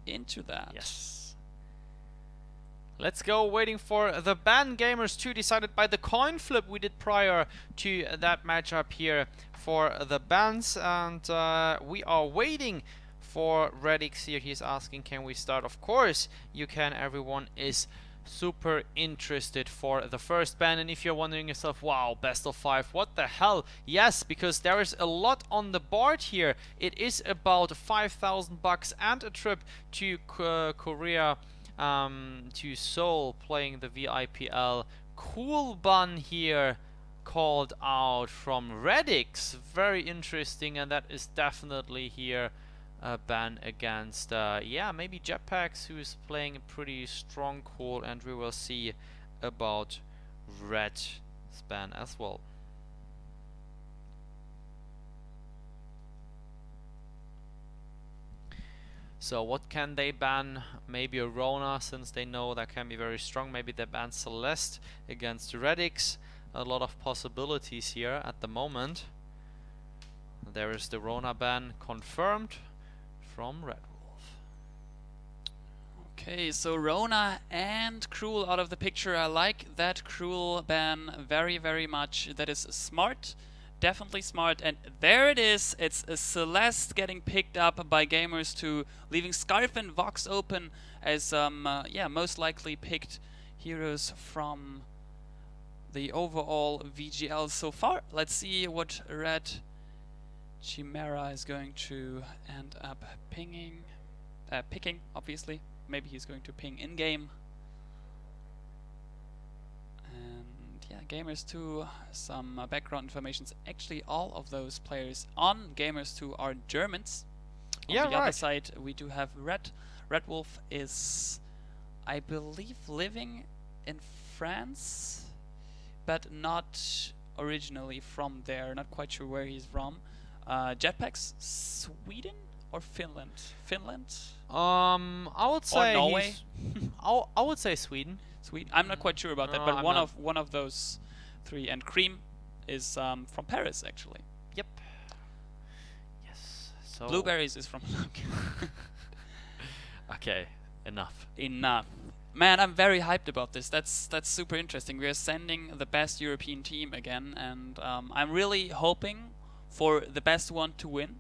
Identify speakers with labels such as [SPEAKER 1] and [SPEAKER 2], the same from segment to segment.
[SPEAKER 1] into that.
[SPEAKER 2] Yes. Let's go, waiting for the ban. Gamers2 decided by the coin flip we did prior to that matchup here for the bans, and we are waiting for Redix here. He's asking, can we start? Of course you can. Everyone is super interested for the first ban. And if you're wondering yourself, wow, best of 5, what the hell? Yes, because there is a lot on the board here. It is about 5,000 bucks and a trip to Korea, to Seoul, playing the VIPL. Cool bun here called out from Redix. Very interesting, and that is definitely here a ban against, yeah, maybe Jetpacks, who is playing a pretty strong call, and we will see about Red's ban as well. So what can they ban? Maybe a Rona, since they know that can be very strong. Maybe they ban Celeste against Redix. A lot of possibilities here at the moment. There is the Rona ban confirmed from Red Wolf.
[SPEAKER 1] Okay, so Rona and Cruel out of the picture. I like that Cruel ban very, very much. That is smart. Definitely smart. And there it is. It's a Celeste getting picked up by Gamers2, leaving Scarf and Vox open as yeah, most likely picked heroes from the overall VGL so far. Let's see what R3D Chimaera is going to end up picking, obviously. Maybe he's going to ping in-game. And yeah, Gamers2, some background information. Actually, all of those players on Gamers2 are Germans. On the other side, we do have Red Wolf is, I believe, living in France, but not originally from there. Not quite sure where he's from. Jetpacks, Sweden or Finland? Finland?
[SPEAKER 2] I would say
[SPEAKER 1] or Norway.
[SPEAKER 2] I would say Sweden.
[SPEAKER 1] Sweden. I'm not quite sure about that, but one of those three. And Cream is from Paris, actually.
[SPEAKER 2] Yep. Yes. So
[SPEAKER 1] Blueberries is from.
[SPEAKER 2] Okay. Enough.
[SPEAKER 1] Enough. Man, I'm very hyped about this. That's super interesting. We are sending the best European team again, and I'm really hoping for the best one to win,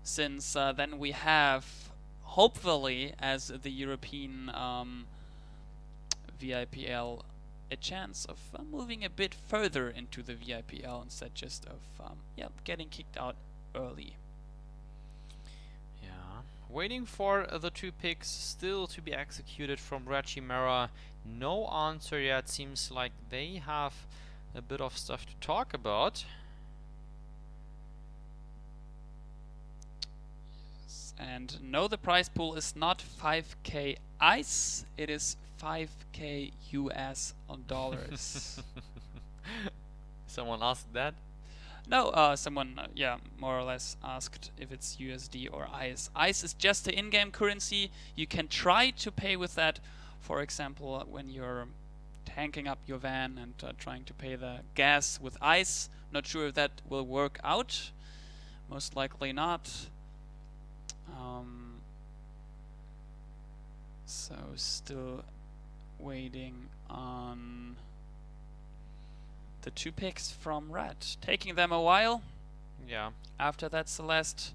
[SPEAKER 1] since then we have, hopefully, as the European VIPL, a chance of moving a bit further into the VIPL instead just of yeah, getting kicked out early.
[SPEAKER 2] Yeah. Waiting for the 2 picks still to be executed from R3D Chimaera. No answer yet. Seems like they have a bit of stuff to talk about.
[SPEAKER 1] And no, the prize pool is not 5k ICE, it is 5k US dollars.
[SPEAKER 2] Someone asked that?
[SPEAKER 1] No, someone, yeah, more or less asked if it's USD or ICE. ICE is just the in-game currency. You can try to pay with that, for example, when you're tanking up your van and trying to pay the gas with ICE. Not sure if that will work out. Most likely not. So still waiting on the 2 picks from R3D. Taking them a while.
[SPEAKER 2] Yeah.
[SPEAKER 1] After that Celeste,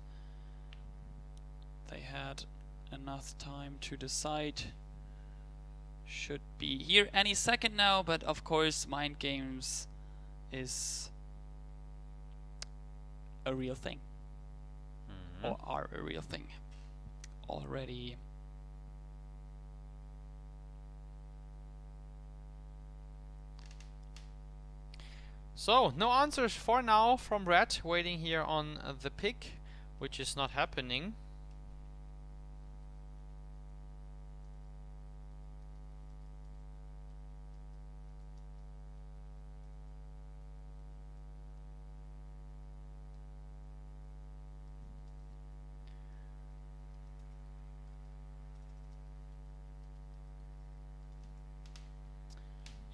[SPEAKER 1] they had enough time to decide. Should be here any second now, but of course Mind Games is a real thing. Or are a real thing already.
[SPEAKER 2] So, no answers for now from R3D. Waiting here on the pick, which is not happening.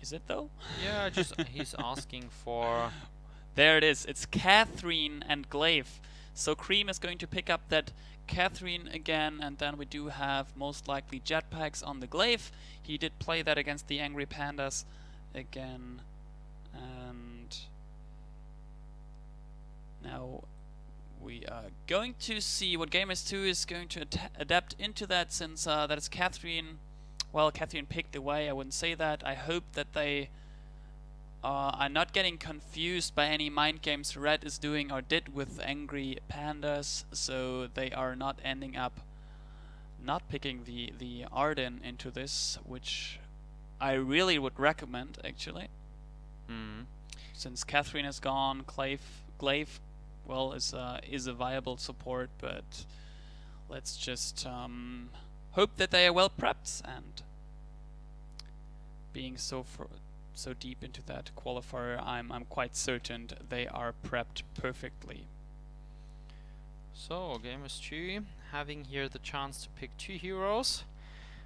[SPEAKER 1] Is it though?
[SPEAKER 2] Yeah, just he's asking for.
[SPEAKER 1] There it is. It's Catherine and Glaive. So Cream is going to pick up that Catherine again, and then we do have most likely jetpacks on the Glaive. He did play that against the Angry Pandas again, and now we are going to see what Gamers2 is going to adapt into that, since that is Catherine. Well, Catherine picked away, I wouldn't say that. I hope that they are not getting confused by any mind games Red is doing or did with Angry Pandas, so they are not ending up not picking the Arden into this, which I really would recommend, actually. Since Catherine is gone, Glaive, well, is a viable support, but let's just hope that they are well prepped, and being so deep into that qualifier, I'm quite certain they are prepped perfectly.
[SPEAKER 2] So Gamers2 having here the chance to pick 2 heroes,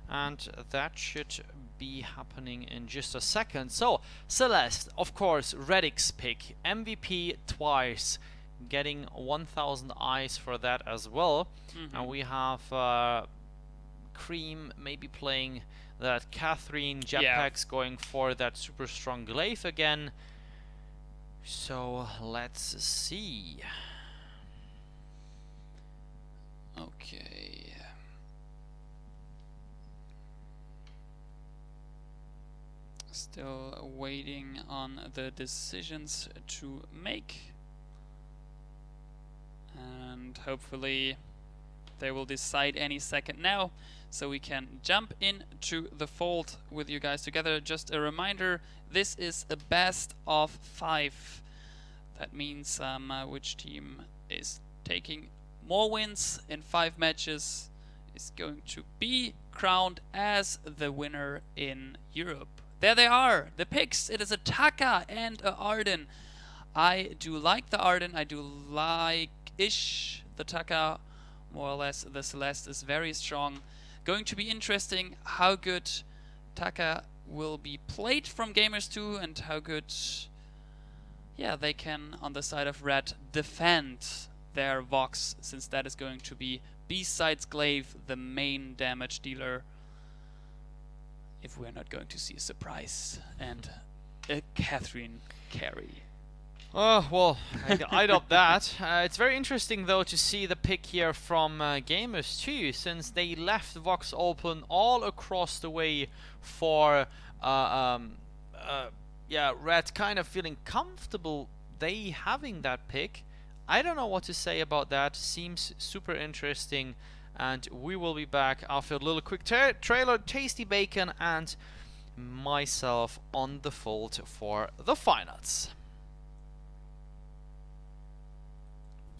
[SPEAKER 2] and that should be happening in just a second. So Celeste, of course, Reddick's pick, MVP twice, getting 1000 eyes for that as well. And we have Cream maybe playing that Catherine, Jetpacks going for that super strong Glaive again. So let's see.
[SPEAKER 1] Okay. Still waiting on the decisions to make, and hopefully they will decide any second now, so we can jump into the fold with you guys together. Just a reminder, this is a best of 5. That means which team is taking more wins in 5 matches is going to be crowned as the winner in Europe. There they are, the picks. It is a Taka and a Arden. I do like the Arden. I do like-ish the Taka. More or less, the Celeste is very strong. Going to be interesting how good Taka will be played from Gamers2 and how good, yeah, they can on the side of Red defend their Vox, since that is going to be, besides Glaive, the main damage dealer. If we're not going to see a surprise and a Catherine carry.
[SPEAKER 2] Oh, well, I doubt that. It's very interesting, though, to see the pick here from Gamers2, since they left Vox open all across the way for, yeah, Red kind of feeling comfortable they having that pick. I don't know what to say about that. Seems super interesting. And we will be back after a little quick trailer, Tasty Bacon, and myself on the fold for the finals.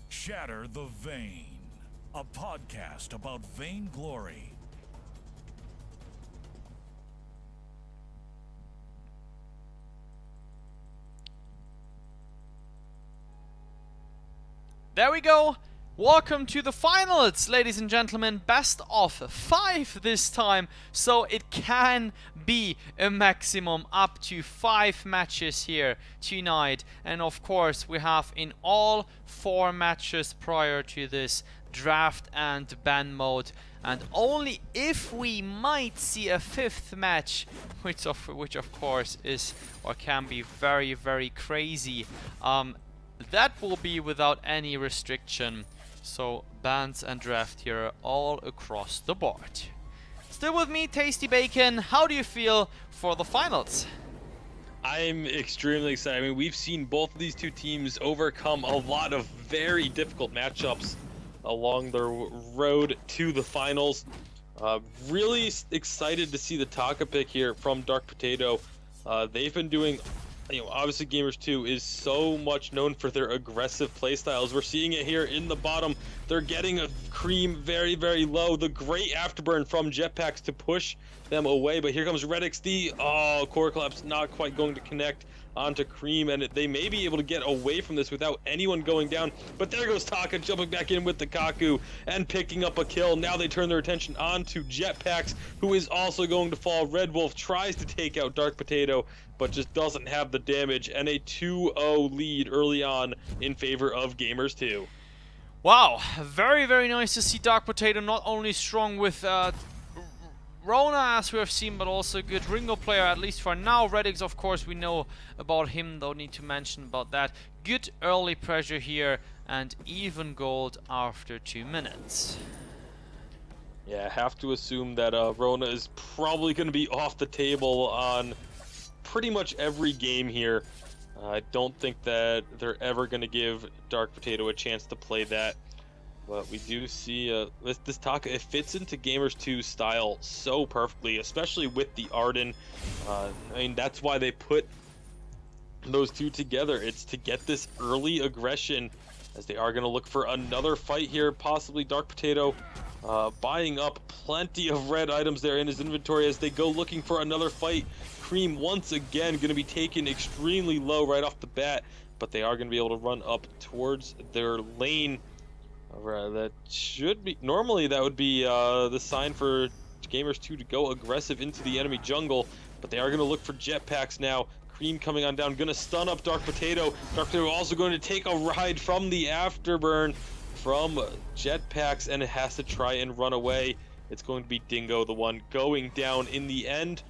[SPEAKER 3] Shatter the Vain, a podcast about vainglory.
[SPEAKER 2] There we go. Welcome to the finals, ladies and gentlemen. Best of 5 this time, so it can be a maximum up to 5 matches here tonight. And of course, we have in all 4 matches prior to this draft and ban mode, and only if we might see a 5th match, which of course is or can be very, very crazy, that will be without any restriction. So bans and draft here all across the board. Still with me, Tasty Bacon. How do you feel for the finals?
[SPEAKER 4] I'm extremely excited. I mean, we've seen both of these two teams overcome a lot of very difficult matchups along their road to the finals. Really excited to see the Taka pick here from Dark Potato. They've been doing, obviously Gamers2 is so much known for their aggressive playstyles. We're seeing it here in the bottom. They're getting a Cream very, very low. The great afterburn from Jetpacks to push them away, but here comes Red XD. Oh, Core Collapse not quite going to connect onto Cream, and they may be able to get away from this without anyone going down. But there goes Taka jumping back in with the Kaku and picking up a kill. Now they turn their attention onto Jetpacks, who is also going to fall. Red Wolf tries to take out Dark Potato, but just doesn't have the damage, and a 2-0 lead early on in favor of Gamers2.
[SPEAKER 2] Wow, very, very nice to see Dark Potato not only strong with Rona, as we have seen, but also a good Ringo player, at least for now. Redix, of course, we know about him, don't need to mention about that. Good early pressure here, and even gold after 2 minutes.
[SPEAKER 4] Yeah, have to assume that Rona is probably going to be off the table on pretty much every game here. I don't think that they're ever going to give Dark Potato a chance to play that. But we do see this Taka, it fits into Gamers2's style so perfectly, especially with the Arden. I mean, that's why they put those two together. It's to get this early aggression, as they are going to look for another fight here, possibly Dark Potato buying up plenty of red items there in his inventory as they go looking for another fight. Cream once again going to be taken extremely low right off the bat, but they are going to be able to run up towards their lane. That should be, normally that would be the sign for Gamers2 to go aggressive into the enemy jungle, but they are going to look for jetpacks now. Cream coming on down, going to stun up Dark Potato. Dark Potato also going to take a ride from the afterburn from jetpacks, and it has to try and run away. It's going to be Dingo, the one going down in the end.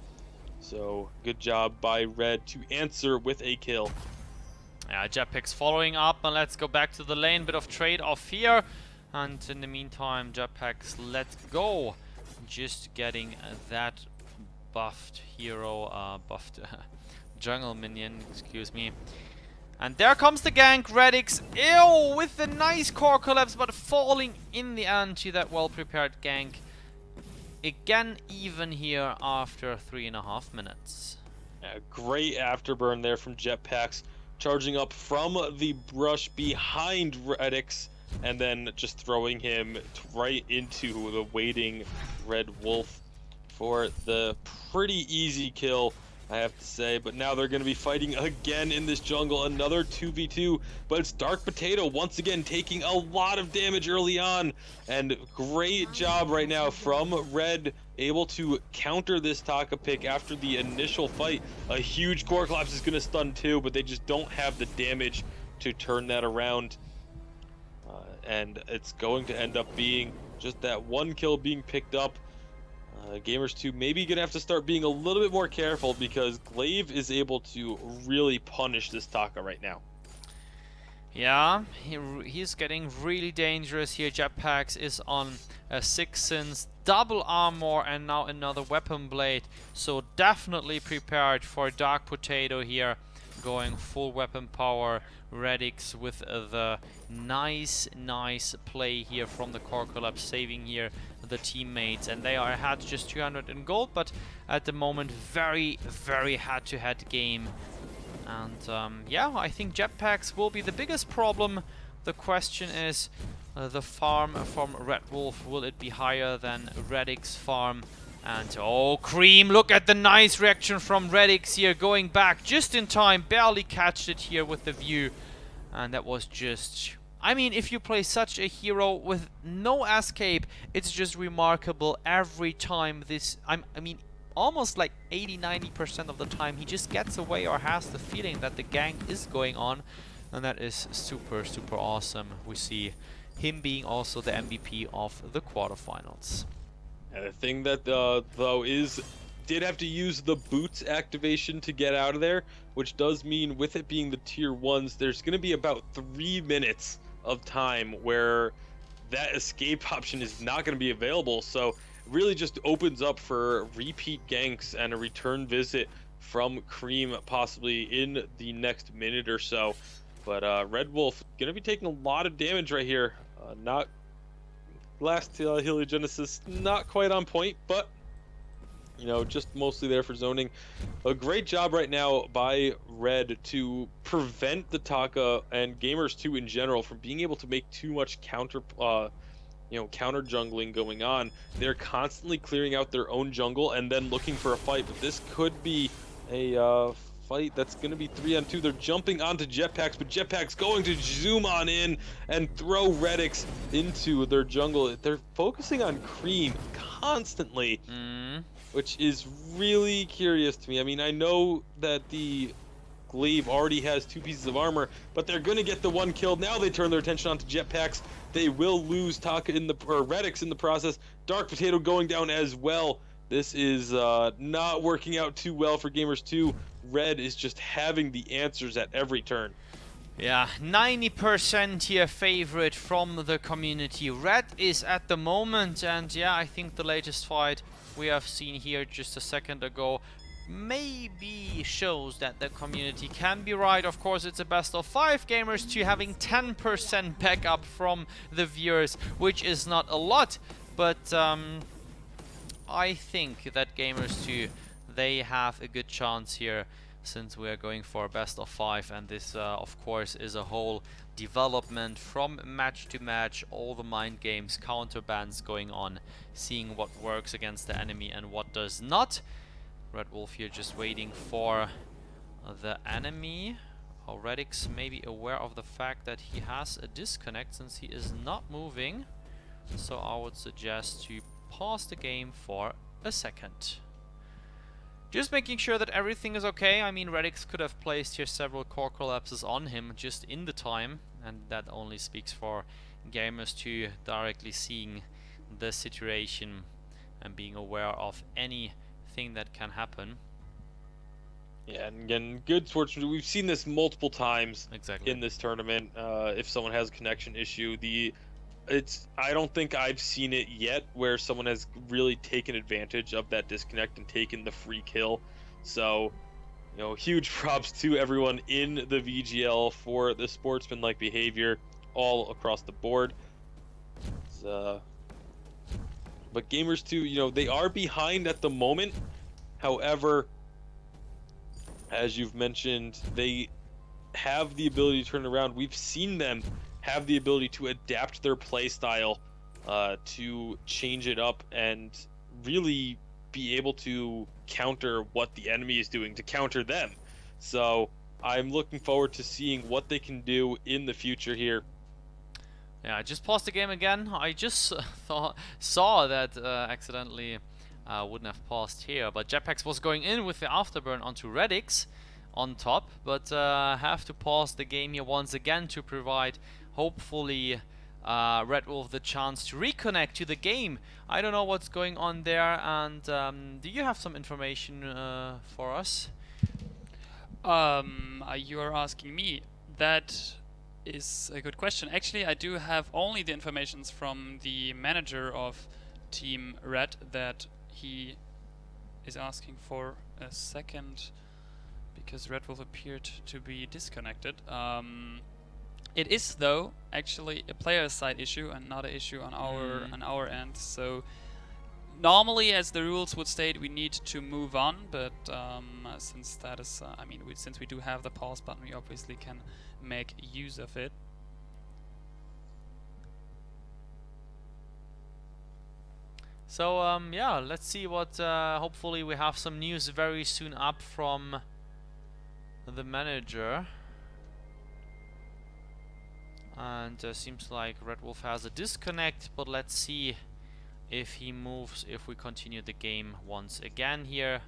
[SPEAKER 4] So good job by Red to answer with a kill.
[SPEAKER 2] Yeah, Jetpack's following up, and let's go back to the lane. Bit of trade-off here, and in the meantime, Jetpack's let go. Just getting that buffed hero, buffed jungle minion, excuse me. And there comes the gank, Redix, ew, with the nice core collapse, but falling in the end to that well-prepared gank. Again, even here after 3.5 minutes.
[SPEAKER 4] Yeah, great afterburn there from Jetpacks, charging up from the brush behind Redix, and then just throwing him right into the waiting Red Wolf for the pretty easy kill, I have to say. But now they're going to be fighting again in this jungle, another 2v2, but it's Dark Potato once again taking a lot of damage early on, and great job right now from Red, able to counter this Taka pick after the initial fight. A huge core collapse is going to stun too, but they just don't have the damage to turn that around, and it's going to end up being just that one kill being picked up. Gamers2 maybe gonna have to start being a little bit more careful, because Glaive is able to really punish this Taka right now.
[SPEAKER 2] Yeah, he's getting really dangerous here. Jetpacks is on a 6 double armor and now another weapon blade, so definitely prepared for Dark Potato here, going full weapon power. Redix with the nice play here from the core collapse, saving here the teammates, and they are ahead just 200 in gold, but at the moment very head-to-head game. And yeah, I think Jetpacks will be the biggest problem. The question is the farm from Red Wolf, will it be higher than Redix farm? And oh, Cream, look at the nice reaction from Redix here, going back just in time, barely catched it here with the view. And that was just, I mean, if you play such a hero with no escape, it's just remarkable every time. This, I mean, almost like 80-90% of the time, he just gets away or has the feeling that the gank is going on. And that is super awesome. We see him being also the MVP of the quarterfinals.
[SPEAKER 4] And the thing that though did have to use the boots activation to get out of there, which does mean with it being the tier 1s, there's going to be about 3 minutes of time where that escape option is not going to be available. So it really just opens up for repeat ganks and a return visit from Cream possibly in the next minute or so. But Red Wolf going to be taking a lot of damage right here. Not last heliogenesis, not quite on point, but you know, just mostly there for zoning. A great job right now by Red to prevent the Taka and Gamers2 in general from being able to make too much counter jungling going on. They're constantly clearing out their own jungle and then looking for a fight, but this could be a fight that's going to be 3-on-2. They're jumping onto Jetpacks, but Jetpacks going to zoom on in and throw Redix into their jungle. They're focusing on Cream constantly, which is really curious to me. I mean, I know that the Glaive already has 2 pieces of armor, but they're gonna get the 1 kill. Now they turn their attention onto jetpacks. They will lose Taka or Redix in the process. Dark Potato going down as well. This is not working out too well for Gamers2. Red is just having the answers at every turn.
[SPEAKER 2] Yeah, 90% here favorite from the community. Red is at the moment, and yeah, I think the latest fight we have seen here just a second ago maybe shows that the community can be right. Of course, it's a best of 5. Gamers2 having 10% backup from the viewers, which is not a lot, but I think that Gamers2, they have a good chance here, since we are going for best of 5, and this of course is a whole development from match to match, all the mind games, counter bans going on, seeing what works against the enemy and what does not. Red Wolf here just waiting for the enemy. Redix may be aware of the fact that he has a disconnect since he is not moving, so I would suggest to pause the game for a second. Just making sure that everything is okay. I mean, Redix could have placed here several core collapses on him just in the time, and that only speaks for Gamers2 directly seeing the situation and being aware of anything that can happen.
[SPEAKER 4] Yeah, and again, good sportsmanship. We've seen this multiple times
[SPEAKER 2] Exactly.
[SPEAKER 4] in this tournament. If someone has a connection issue, I don't think I've seen it yet where someone has really taken advantage of that disconnect and taken the free kill. So, you know, huge props to everyone in the VGL for the sportsmanlike behavior all across the board. But Gamers2, you know, they are behind at the moment. However, as you've mentioned, they have the ability to turn around. We've seen them have the ability to adapt their play style to change it up and really be able to counter what the enemy is doing, to counter them. So I'm looking forward to seeing what they can do in the future here.
[SPEAKER 2] Yeah, I just paused the game again. I just saw that accidentally wouldn't have paused here, but Jetpacks was going in with the afterburn onto Redix on top, but have to pause the game here once again to provide hopefully Red Wolf the chance to reconnect to the game. I don't know what's going on there, and do you have some information for us?
[SPEAKER 1] You are asking me. That is a good question. Actually, I do have only the informations from the manager of Team Red that he is asking for a second because Red Wolf appeared to be disconnected. It is though actually a player side issue and not an issue on our end. So normally, as the rules would state, we need to move on, but since that is, since we do have the pause button, we obviously can make use of it.
[SPEAKER 2] So yeah, let's see what. Hopefully, we have some news very soon up from the manager. And seems like Red Wolf has a disconnect, but let's see if he moves, if we continue the game once again here.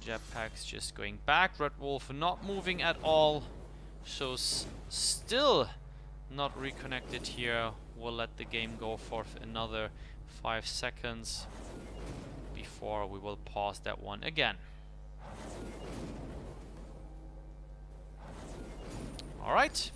[SPEAKER 2] Jetpack's just going back. Red Wolf not moving at all. So still not reconnected here. We'll let the game go for another 5 seconds before we will pause that one again. Alright.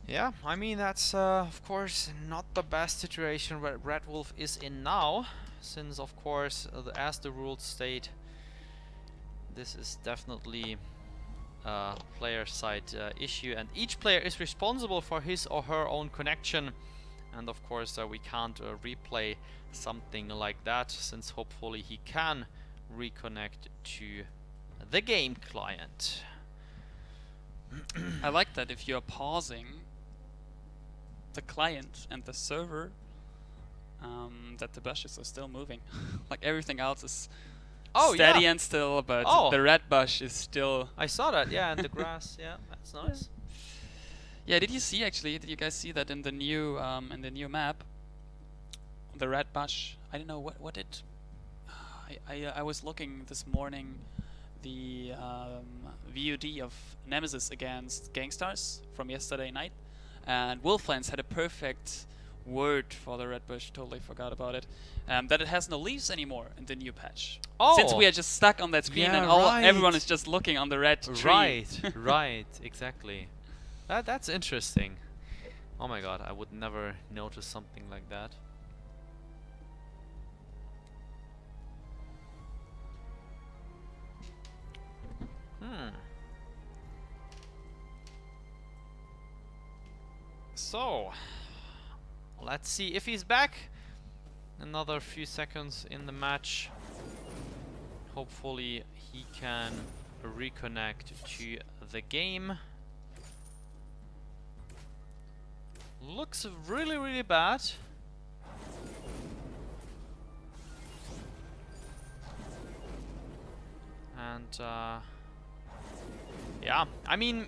[SPEAKER 2] Yeah, I mean, that's of course not the best situation where Red Wolf is in now, since of course, as the rules state, this is definitely a player side issue, and each player is responsible for his or her own connection, and of course we can't replay something like that, since hopefully he can reconnect to the game client.
[SPEAKER 1] I like that if you're pausing the client and the server, that the bushes are still moving. Like everything else is steady and still, but the red bush is still.
[SPEAKER 2] I saw that, yeah, and the grass, yeah, that's nice.
[SPEAKER 1] Yeah, did you guys see that in the new map? The red bush. I don't know what it. I was looking this morning the VOD of Nemesis against Gangstars from yesterday night, and Wolflands had a perfect word for the red bush. Totally forgot about it. That it has no leaves anymore in the new patch.
[SPEAKER 2] Oh.
[SPEAKER 1] Since we are just stuck on that screen
[SPEAKER 2] Yeah,
[SPEAKER 1] and
[SPEAKER 2] right.
[SPEAKER 1] everyone is just looking on the red tree.
[SPEAKER 2] Right, right, exactly. That's interesting. Oh my god, I would never notice something like that. So, let's see if he's back. Another few seconds in the match. Hopefully he can reconnect to the game. Looks really, really bad. And yeah, I mean,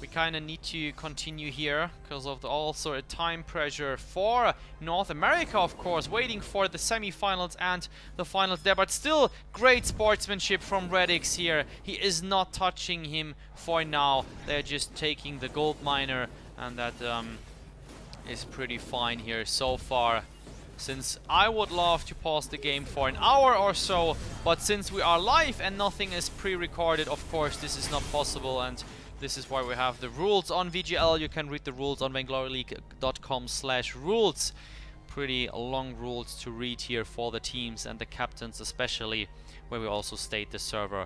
[SPEAKER 2] we kind of need to continue here because of also a time pressure for North America, of course, waiting for the semi-finals and the finals there. But still, great sportsmanship from Redix here. He is not touching him for now. They're just taking the gold miner, and that is pretty fine here so far. Since I would love to pause the game for an hour or so, but since we are live and nothing is pre-recorded, of course, this is not possible, and this is why we have the rules on VGL. You can read the rules on vaingloryleague.com/rules. Pretty long rules to read here for the teams and the captains especially, where we also state the server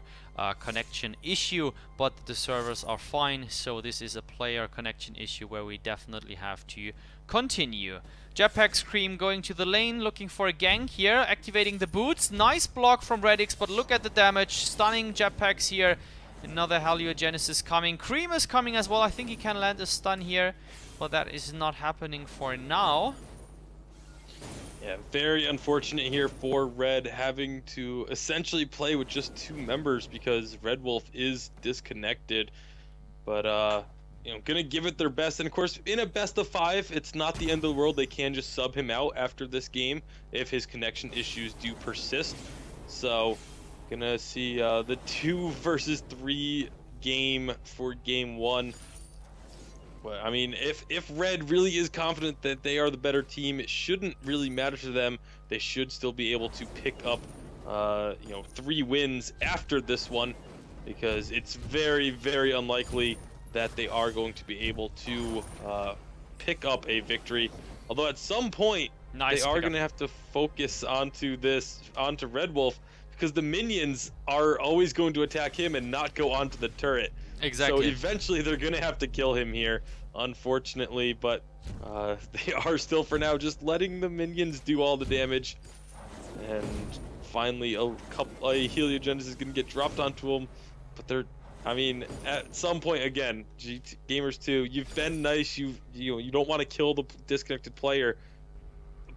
[SPEAKER 2] connection issue, but the servers are fine, so this is a player connection issue where we definitely have to continue. Jetpack Scream going to the lane, looking for a gank here, activating the boots. Nice block from Redix, but look at the damage. Stunning jetpacks here. Another Heliogenesis coming. Cream is coming as well. I think he can land a stun here, but that is not happening for now.
[SPEAKER 4] Yeah, very unfortunate here for Red, having to essentially play with just 2 members because Red Wolf is disconnected. But you know, gonna give it their best, and of course, in a best of 5, it's not the end of the world. They can just sub him out after this game if his connection issues do persist. So, gonna see the 2 versus 3 game for game 1. But I mean, if Red really is confident that they are the better team, it shouldn't really matter to them. They should still be able to pick up, you know, 3 wins after this one, because it's very, very unlikely that they are going to be able to pick up a victory. Although at some point, they are going to have to focus onto Red Wolf, because the minions are always going to attack him and not go onto the turret.
[SPEAKER 2] Exactly.
[SPEAKER 4] So eventually they're going to have to kill him here, unfortunately, but they are still for now just letting the minions do all the damage. And finally a Heliogenesis is going to get dropped onto him, but they're, I mean, at some point, again, Gamers2, you've been nice. You don't want to kill the disconnected player,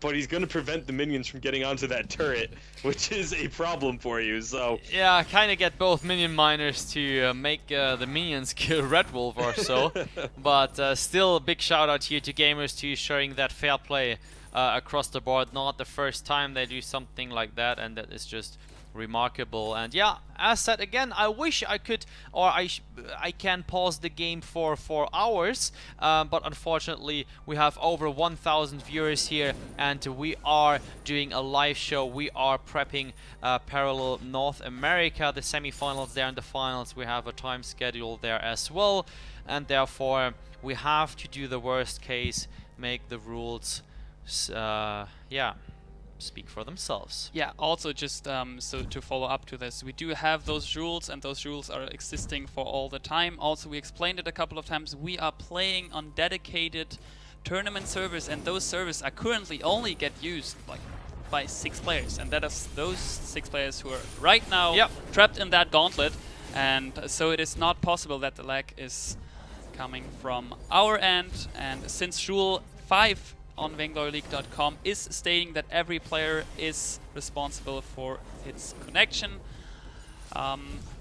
[SPEAKER 4] but he's going to prevent the minions from getting onto that turret, which is a problem for you. So
[SPEAKER 2] yeah, kind of get both minion miners to make the minions kill Red Wolf or so. But still, a big shout out here to Gamers2 showing that fair play across the board. Not the first time they do something like that, and that is just remarkable. And yeah, as said again, I wish I could, or I can pause the game for 4 hours, but unfortunately we have over 1,000 viewers here, and we are doing a live show. We are prepping parallel North America, the semi-finals there and the finals. We have a time schedule there as well, and therefore we have to do the worst case, make the rules yeah, speak for themselves.
[SPEAKER 1] Yeah, also just so to follow up to this, we do have those rules, and those rules are existing for all the time. Also, we explained it a couple of times. We are playing on dedicated tournament servers, and those servers are currently only get used like by 6 players, and that is those 6 players who are right now trapped in that gauntlet. And so it is not possible that the lag is coming from our end. And since Rule 5 on vaingloryleague.com is stating that every player is responsible for its connection,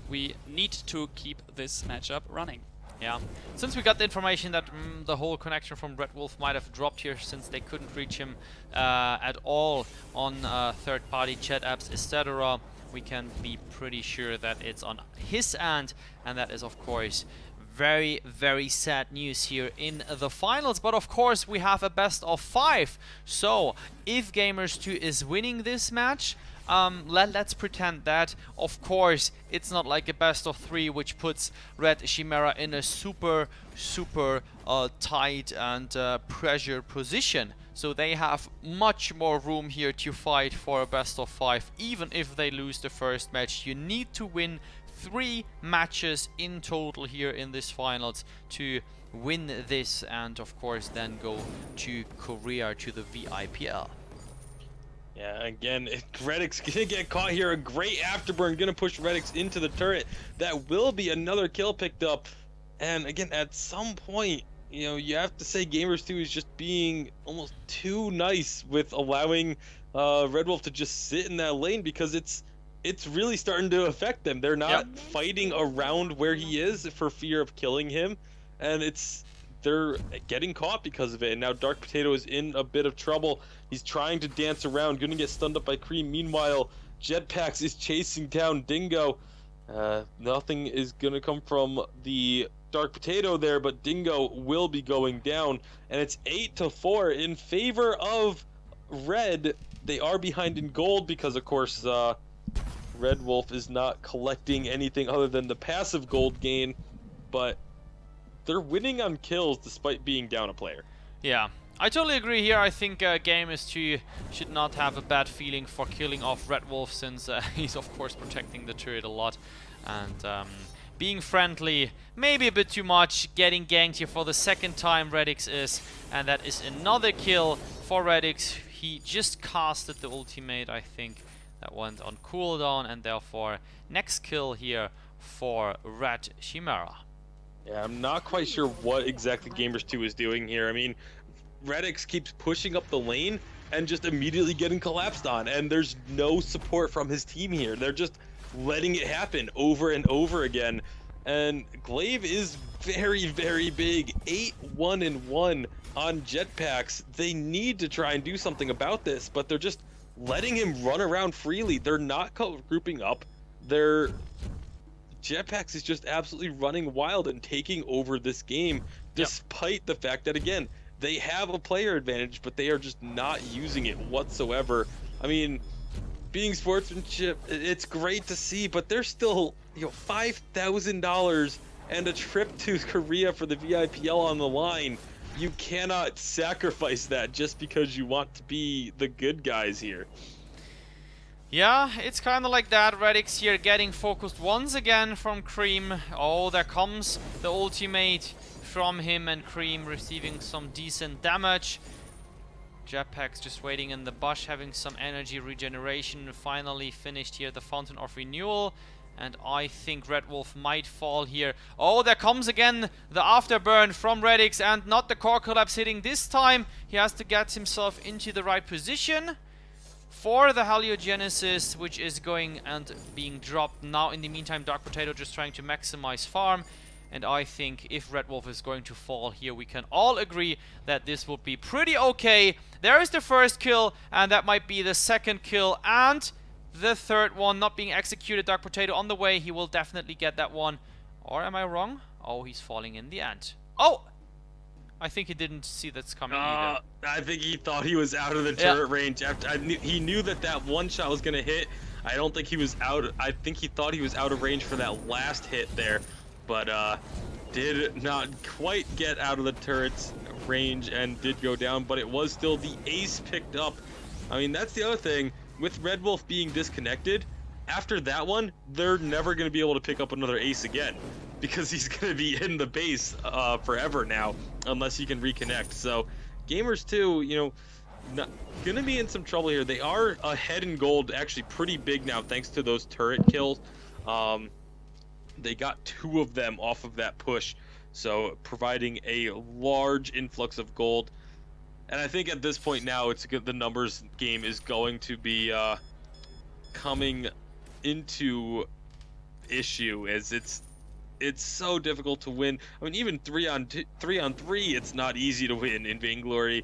[SPEAKER 1] we need to keep this matchup running.
[SPEAKER 2] Yeah, since we got the information that the whole connection from Red Wolf might have dropped here since they couldn't reach him at all on third-party chat apps, etc., we can be pretty sure that it's on his end, and that is, of course, very, very sad news here in the finals. But of course, we have a best of 5. So, if Gamers2 is winning this match, let's pretend that, of course, it's not like a best of 3, which puts Red Chimaera in a super tight and pressure position. So they have much more room here to fight for a best of 5. Even if they lose the first match, you need to win 3 matches in total here in this finals to win this, and of course then go to Korea, to the VIPL.
[SPEAKER 4] Yeah, again, Redix gonna get caught here. A great afterburn gonna push Redix into the turret. That will be another kill picked up. And again, at some point, you know, you have to say Gamers2 is just being almost too nice with allowing Red Wolf to just sit in that lane, because it's really starting to affect them. They're not fighting around where he is for fear of killing him, and they're getting caught because of it. And now Dark Potato is in a bit of trouble. He's trying to dance around, gonna get stunned up by Cream. Meanwhile, Jetpacks is chasing down Dingo. Nothing is gonna come from the Dark Potato there, but Dingo will be going down, and it's 8-4 in favor of Red. They are behind in gold because, of course, Red Wolf is not collecting anything other than the passive gold gain, but they're winning on kills despite being down a player.
[SPEAKER 2] Yeah, I totally agree here. I think Gamers2 should not have a bad feeling for killing off Red Wolf, since he's of course protecting the turret a lot, and being friendly maybe a bit too much. Getting ganked here for the second time, Redix is, and that is another kill for Redix. He just casted the ultimate, I think. That went on cooldown, and therefore next kill here for Red Chimaera.
[SPEAKER 4] Yeah, I'm not quite sure what exactly Gamers2 is doing here. I mean, Redix keeps pushing up the lane and just immediately getting collapsed on, and there's no support from his team here. They're just letting it happen over and over again. And Glaive is very, very big. 8-1-1 on Jetpacks. They need to try and do something about this, but they're just letting him run around freely. They're not grouping up. Jetpacks is just absolutely running wild and taking over this game, despite the fact that, again, they have a player advantage, but they are just not using it whatsoever. I mean, being sportsmanship, it's great to see, but there's still, you know, $5,000 and a trip to Korea for the VIPL on the line. You cannot sacrifice that just because you want to be the good guys here.
[SPEAKER 2] Yeah, it's kind of like that. Redix here getting focused once again from Cream. Oh, there comes the ultimate from him, and Cream receiving some decent damage. Jetpacks just waiting in the bush, having some energy regeneration. Finally finished here the Fountain of Renewal. And I think Red Wolf might fall here. Oh, there comes again the afterburn from Redix, and not the core collapse hitting this time. He has to get himself into the right position for the Haliogenesis, which is going and being dropped now. In the meantime, Dark Potato just trying to maximize farm. And I think if Red Wolf is going to fall here, we can all agree that this will be pretty okay. There is the first kill, and that might be the second kill, and the third one not being executed. Dark Potato on the way. He will definitely get that one. Or am I wrong? Oh, he's falling in the end. Oh! I think he didn't see that's coming either.
[SPEAKER 4] I think he thought he was out of the turret range. He knew that one shot was going to hit. I don't think he was out. I think he thought he was out of range for that last hit there. But did not quite get out of the turret's range and did go down. But it was still the ace picked up. I mean, that's the other thing. With Red Wolf being disconnected, after that one, they're never going to be able to pick up another ace again, because he's going to be in the base forever now, unless he can reconnect. So Gamers2, you know, going to be in some trouble here. They are ahead in gold, actually pretty big now, thanks to those turret kills. They got 2 of them off of that push, so providing a large influx of gold. And I think at this point now, the numbers game is going to be coming into issue, as it's so difficult to win. I mean, even 3-on-3, it's not easy to win in Vainglory,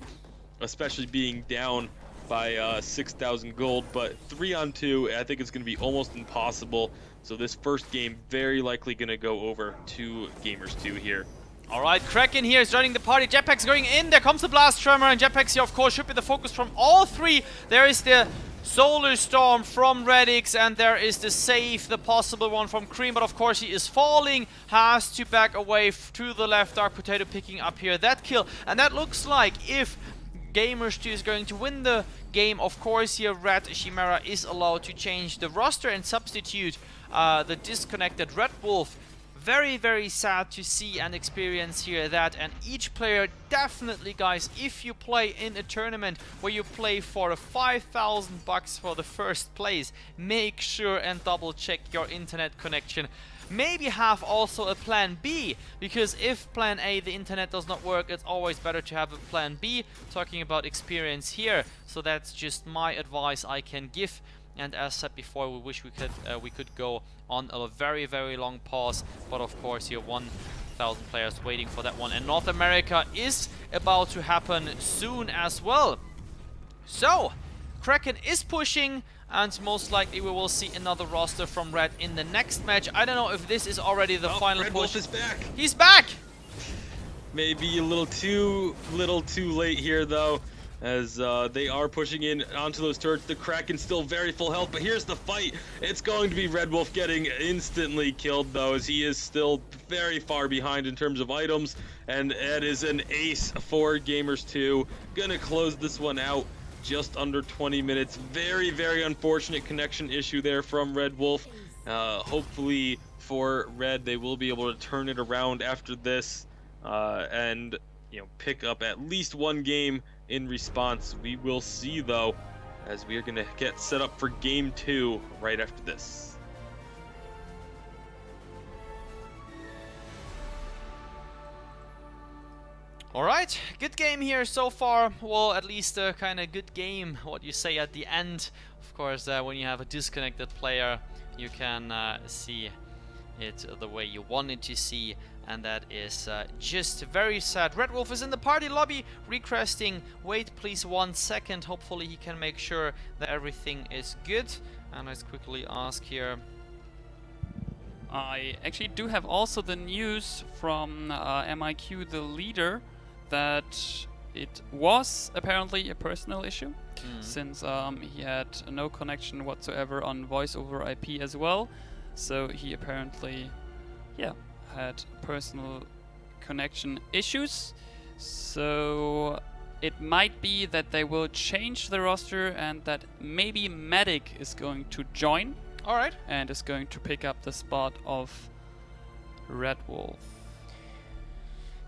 [SPEAKER 4] especially being down by 6,000 gold. But 3-on-2, I think it's going to be almost impossible. So this first game very likely going to go over to Gamers2 here.
[SPEAKER 2] Alright, Kraken here is joining the party. Jetpack's going in. There comes the Blast Tremor, and Jetpacks here, of course, should be the focus from all three. There is the Solar Storm from Radix, and there is the save, the possible one from Cream, but of course he is falling, has to back away to the left. Dark Potato picking up here that kill, and that looks like if Gamers2 is going to win the game, of course here R3D Chimaera is allowed to change the roster and substitute the disconnected Red Wolf. Very, very sad to see and experience here that, and each player definitely, guys, if you play in a tournament where you play for 5,000 bucks for the first place, make sure and double check your internet connection. Maybe have also a plan B, because if plan A, the internet does not work, it's always better to have a plan B. Talking about experience here, so that's just my advice I can give. And as said before, we wish we could go on a very, very long pause, but of course here 1,000 players waiting for that one, and North America is about to happen soon as well. So Kraken is pushing, and most likely we will see another roster from Red in the next match. I don't know if this is already the final
[SPEAKER 4] Red
[SPEAKER 2] push.
[SPEAKER 4] Wolf is back.
[SPEAKER 2] He's back.
[SPEAKER 4] Maybe a little too late here though, as they are pushing in onto those turrets. The Kraken still very full health, but here's the fight. It's going to be Red Wolf getting instantly killed though, as he is still very far behind in terms of items, and that is an ace for Gamers2. Gonna close this one out just under 20 minutes. Very, very unfortunate connection issue there from Red Wolf. Hopefully for Red, they will be able to turn it around after this, and pick up at least one game in response. We will see though, as we are going to get set up for game 2 right after this.
[SPEAKER 2] Alright, good game here so far. Well, at least a kind of good game, what you say at the end. Of course, when you have a disconnected player, you can see it the way you want it to see, and that is just very sad. Red Wolf is in the party lobby requesting, wait please 1 second, hopefully he can make sure that everything is good. And let's quickly ask here.
[SPEAKER 1] I actually do have also the news from MIQ, the leader, that it was apparently a personal issue, since he had no connection whatsoever on voice over IP as well. So he apparently, had personal connection issues. So it might be that they will change the roster, and that maybe Medic is going to join.
[SPEAKER 2] Alright.
[SPEAKER 1] And is going to pick up the spot of Red Wolf.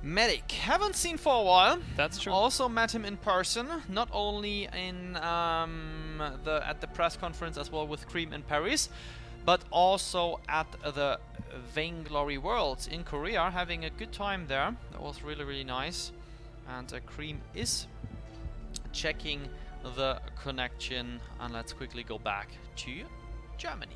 [SPEAKER 2] Medic, haven't seen for a while.
[SPEAKER 1] That's true.
[SPEAKER 2] Also met him in person, not only in at the press conference as well with Cream in Paris, but also at the Vainglory Worlds in Korea, having a good time there. That was really, really nice. And Cream is checking the connection, and let's quickly go back to Germany.